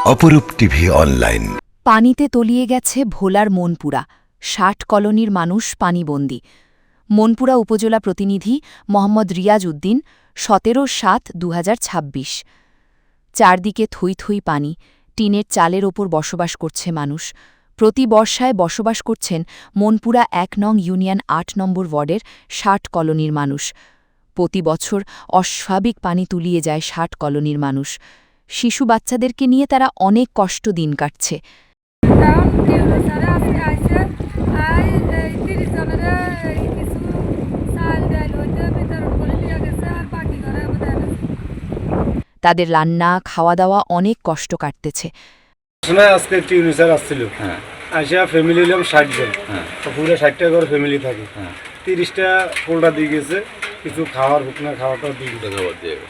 অপরূপ TV online. পানিতে তলিয়ে গেছে ভোলার মনপুরা, ৬০ কলোনির মানুষ পানিবন্দী। মনপুরা উপজেলা প্রতিনিধি মোহাম্মদ রিয়াজ উদ্দিন, ১৭/৭/২০২৬। চারদিকে থই থই পানি, টিনের চালের ওপর বসবাস করছে মানুষ। প্রতি বর্ষায় বসবাস করছেন মনপুরা ১ নং ইউনিয়ন ৮ নম্বর ওয়ার্ডের ৬০ কলোনির মানুষ। প্রতি বছর অস্বাভাবিক পানি তুলিয়ে যায় ৬০ কলোনির মানুষ। শিশু বাচ্চাদেরকে নিয়ে তারা অনেক কষ্ট দিন কাটছে। তাদের রান্না খাওয়া দাওয়া অনেক কষ্ট কাটতেছে। আজকে একটি ইউনিসার আসছিল, আসিয়া ফ্যামিলি হলাম ৬০ জন, পুরো ৬০টা করে ফ্যামিলি থাকে, ৩০টা পোল্ট্রা দিয়ে গেছে, কিছু খাওয়ার হুকনা খাওয়াটাও দিয়ে গেছে।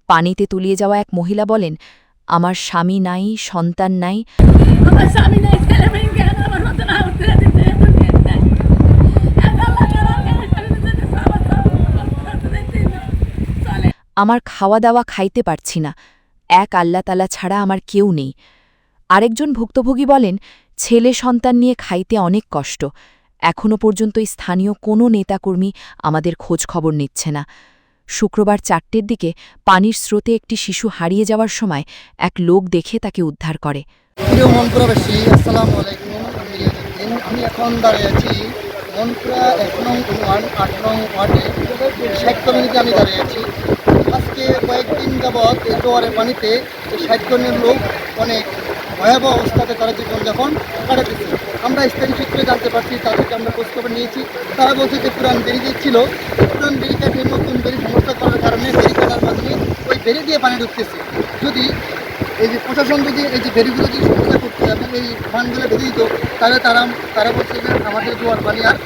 পানিতে তলিয়ে যাওয়া এক মহিলা বলেন, আমার স্বামী নাই, সন্তান নাই, আমার খাওয়া দাওয়া খাইতে পারছি না, এক আল্লাহ তাআলা ছাড়া আমার কেউ নেই। আরেকজন ভুক্তভোগী বলেন, ছেলে সন্তান নিয়ে খাইতে অনেক কষ্ট, এখনও পর্যন্ত স্থানীয় কোনো নেতাকর্মী আমাদের খোঁজ খবর নিচ্ছে না। শুক্রবার ৪টের দিকে পানির স্রোতে একটি শিশু হারিয়ে যাওয়ার সময় এক লোক দেখে তাকে উদ্ধার করে। প্রিয় মনপুরাবাসী, আসসালামু আলাইকুম। আমি এখন দাঁড়িয়ে আছি মনপুরা ১ নং ওয়ার্ড ৮ নং ওয়ার্ডে ৬০ কলোনিতে আমি দাঁড়িয়ে আছি। আজকে কয়েকদিন যাবৎ এই জোয়ারের পানিতে ৬০ কলোনির লোক অনেক ভয়াবহ অবস্থাতে তারা জীবনযাপন কাটাতেছে। আমরা স্থানীয় সূত্রে জানতে পারছি, তাদেরকে আমরা খোঁজখবর নিয়েছি। তারা বলছে যে পুরান বেরিয়ে ছিল, পুরান বেরি কাটে নতুন বেরি সমস্যা করার কারণে বেরি কাটার মাধ্যমে ওই বেরি দিয়ে পানি ঢুকতেছে। যদি এই যে প্রশাসন যদি এই যে বেরিগুলো যদি সমস্যা করতো এবং এই ফানগুলো বেরিয়ে দিত, তাহলে তারা বলছে যে আমাদের জোয়ার পানি আর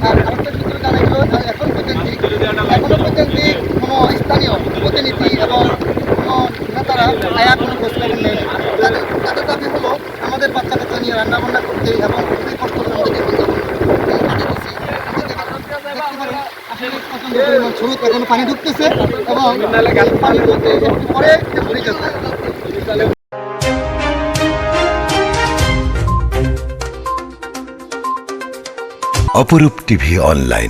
আরেকটা সূত্রে জানা গেল এখনও পর্যন্ত কোনো স্থানীয় প্রতিনিধি এবং কোনো নেতারা আয়া কোনো খোঁজখবর নেই। তাদের দাবি হলো আমাদের বাচ্চা কাচ্চা নিয়ে রান্নাবান্না করতে এবং খুবই কষ্ট স্রোত এখন পানি ঢুকতেছে এবং পানি বলতে একটু পরে ভরে যাচ্ছে। অপরূপ টিভি অনলাইন।